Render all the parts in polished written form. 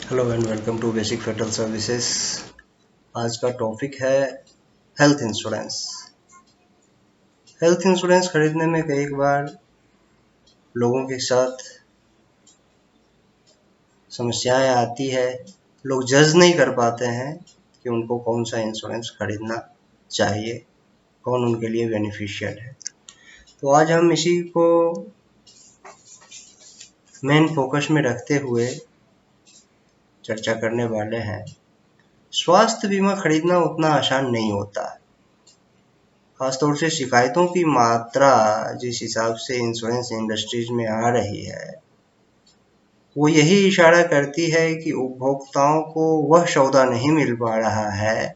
Hello and welcome to basic federal services. आज का topic है हेल्थ इंश्योरेंस। हेल्थ इंश्योरेंस खरीदने में कई बार लोगों के साथ समस्याएं आती है। लोग जज नहीं कर पाते हैं कि उनको कौन सा इंश्योरेंस खरीदना चाहिए, कौन उनके लिए बेनिफिशियल है। तो आज हम इसी को मेन फोकस में रखते हुए चर्चा करने वाले हैं। स्वास्थ्य बीमा खरीदना उतना आसान नहीं होता है। खासतौर से शिकायतों की मात्रा जिस हिसाब से इंश्योरेंस इंडस्ट्रीज में आ रही है, वो यही इशारा करती है कि उपभोक्ताओं को वह सौदा नहीं मिल पा रहा है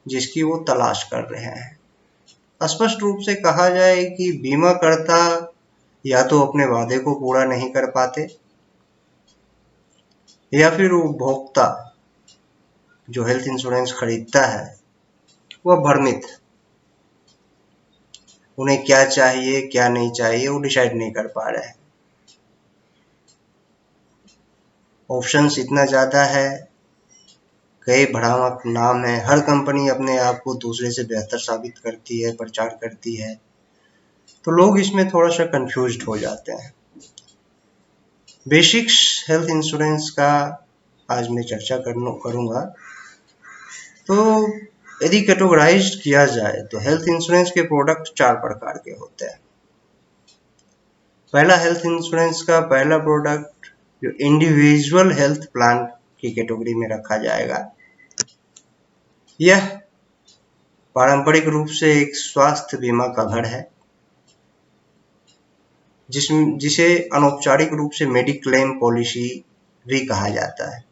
जिसकी वो तलाश कर रहे हैं। स्पष्ट रूप से कहा जाए कि बीमाकर्ता या तो अपने वादे को पूरा नहीं कर पाते या फिर उपभोक्ता जो हेल्थ इंश्योरेंस खरीदता है वह भ्रमित, उन्हें क्या चाहिए क्या नहीं चाहिए वो डिसाइड नहीं कर पा रहे हैं। ऑप्शंस इतना ज़्यादा है, कई भ्रामक नाम है, हर कंपनी अपने आप को दूसरे से बेहतर साबित करती है, प्रचार करती है, तो लोग इसमें थोड़ा सा कंफ्यूज्ड हो जाते हैं। बेसिक्स हेल्थ इंश्योरेंस का आज मैं चर्चा करूंगा। तो यदि कैटेगराइज किया जाए तो हेल्थ इंश्योरेंस के प्रोडक्ट 4 प्रकार के होते हैं। पहला हेल्थ इंश्योरेंस का पहला प्रोडक्ट जो इंडिविजुअल हेल्थ प्लान की कैटेगरी में रखा जाएगा। यह पारंपरिक रूप से एक स्वास्थ्य बीमा कवर है जिसे अनौपचारिक रूप से मेडिक्लेम पॉलिसी भी कहा जाता है।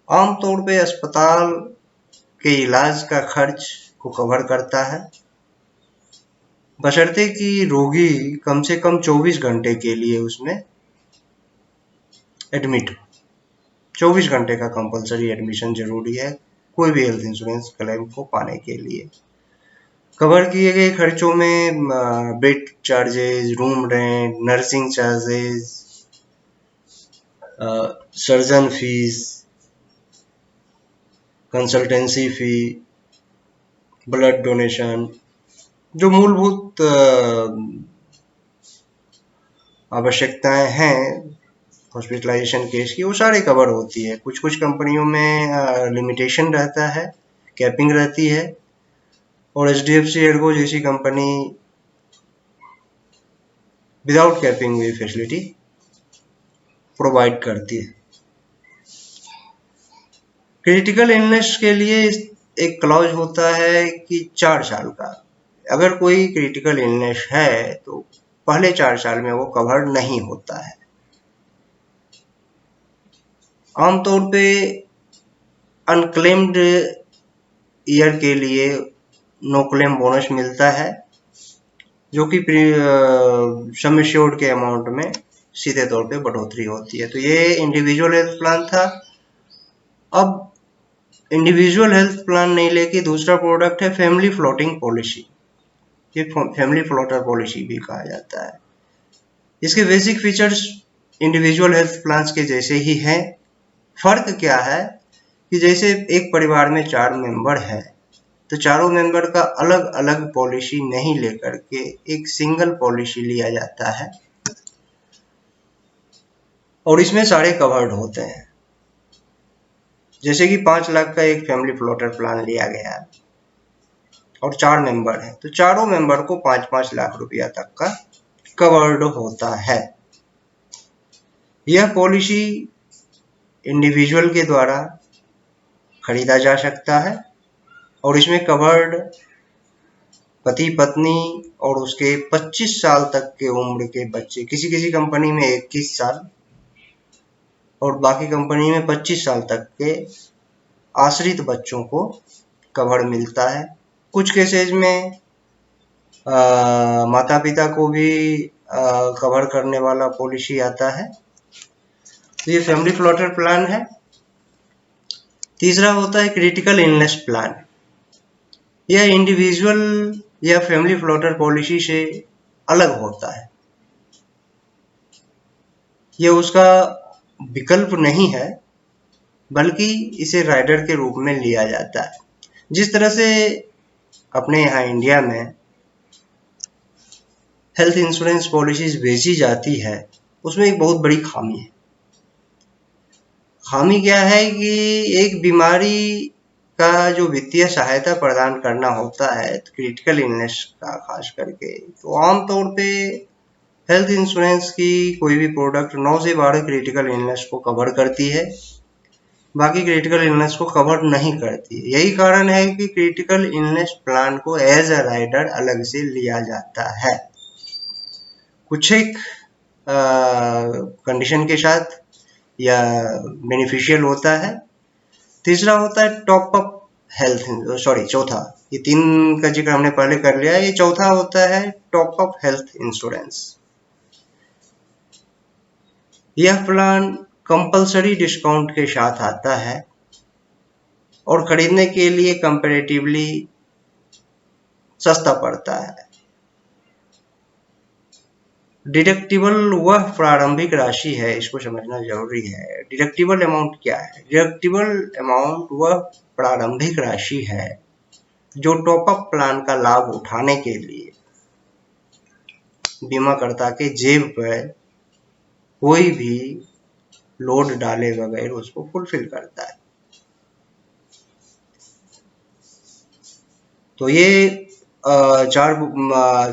आमतौर पे अस्पताल के इलाज का खर्च को कवर करता है, बशर्ते कि रोगी कम से कम 24 घंटे के लिए उसमें एडमिट हो। 24 घंटे का कंपलसरी एडमिशन जरूरी है कोई भी हेल्थ इंश्योरेंस क्लेम को पाने के लिए। कवर किए गए खर्चों में bed charges, room rent, nursing charges, surgeon fees, consultancy fee, blood donation, जो मूलभूत आवश्यकताएं हैं हॉस्पिटलाइजेशन केस की, वो सारे कवर होती है। कुछ कुछ कंपनियों में लिमिटेशन रहता है, कैपिंग रहती है, और HDFC एर्गो जैसी कंपनी विदाउट कैपिंग भी फैसिलिटी प्रोवाइड करती है। क्रिटिकल इलनेस के लिए एक क्लॉज होता है कि 4 साल का, अगर कोई क्रिटिकल इलनेस है तो पहले 4 साल में वो कवर नहीं होता है। आमतौर पे अनक्लेम्ड ईयर के लिए नो क्लेम बोनस मिलता है, जो कि सम एश्योर्ड के अमाउंट में सीधे तौर पे बढ़ोतरी होती है। तो ये इंडिविजुअल हेल्थ प्लान था। अब इंडिविजुअल हेल्थ प्लान नहीं लेके दूसरा प्रोडक्ट है फैमिली फ्लोटिंग पॉलिसी। ये फैमिली फ्लोटर पॉलिसी भी कहा जाता है। इसके basic features individual health plans के जैसे ही हैं। फर्क क्या है कि जैसे एक परिवार में 4 मेंबर हैं तो चारों मेंबर का अलग अलग पॉलिसी नहीं लेकर के एक सिंगल पॉलिसी लिया जाता है और इसमें सारे कवर्ड होते हैं। जैसे कि 5 लाख का एक फैमिली फ्लोटर प्लान लिया गया और 4 मेंबर हैं तो चारों मेंबर को 5-5 लाख रुपया तक का कवर्ड होता है। यह पॉलिसी इंडिविजुअल के द्वारा खरीदा जा सकता है और इसमें कवर्ड पति पत्नी और उसके 25 साल तक के उम्र के बच्चे, किसी किसी कंपनी में 21 साल और बाकी कंपनी में 25 साल तक के आश्रित बच्चों को कवर मिलता है। कुछ केसेज में माता पिता को भी कवर करने वाला पॉलिसी आता है। तो ये फैमिली फ्लोटर प्लान है। तीसरा होता है क्रिटिकल इलनेस प्लान। यह इंडिविजुअल या फैमिली फ्लोटर पॉलिसी से अलग होता है। यह उसका विकल्प नहीं है, बल्कि इसे राइडर के रूप में लिया जाता है। जिस तरह से अपने यहाँ इंडिया में हेल्थ इंश्योरेंस पॉलिसीज बेची जाती है, उसमें एक बहुत बड़ी खामी है। खामी क्या है कि एक बीमारी का जो वित्तीय सहायता प्रदान करना होता है, क्रिटिकल इलनेस का खास करके, तो आमतौर पे हेल्थ इंश्योरेंस की कोई भी प्रोडक्ट 9 से 12 क्रिटिकल इलनेस को कवर करती है, बाकी क्रिटिकल इलनेस को कवर नहीं करती है। यही कारण है कि क्रिटिकल इलनेस प्लान को एज अ राइडर अलग से लिया जाता है, कुछ एक कंडीशन के साथ या बेनिफिशियल होता है। तीसरा होता है टॉप अप हेल्थ, चौथा, ये 3 का जिक्र हमने पहले कर लिया। ये चौथा होता है टॉप अप हेल्थ इंश्योरेंस। यह प्लान कंपलसरी डिस्काउंट के साथ आता है और खरीदने के लिए कंपैरेटिवली सस्ता पड़ता है। डिडक्टिबल वह प्रारंभिक राशि है, इसको समझना जरूरी है। डिडक्टिबल अमाउंट क्या है? डिडक्टिबल अमाउंट वह प्रारंभिक राशि है जो टॉप अप प्लान का लाभ उठाने के लिए बीमाकर्ता के जेब पर कोई भी लोड डाले बगैर उसको फुलफिल करता है। तो ये 4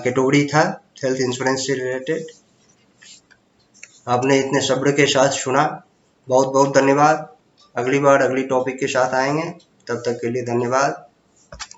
कैटेगरी था हेल्थ इंश्योरेंस से रिलेटेड। आपने इतने सब्र के साथ सुना, बहुत बहुत धन्यवाद। अगली बार अगली टॉपिक के साथ आएंगे, तब तक के लिए धन्यवाद।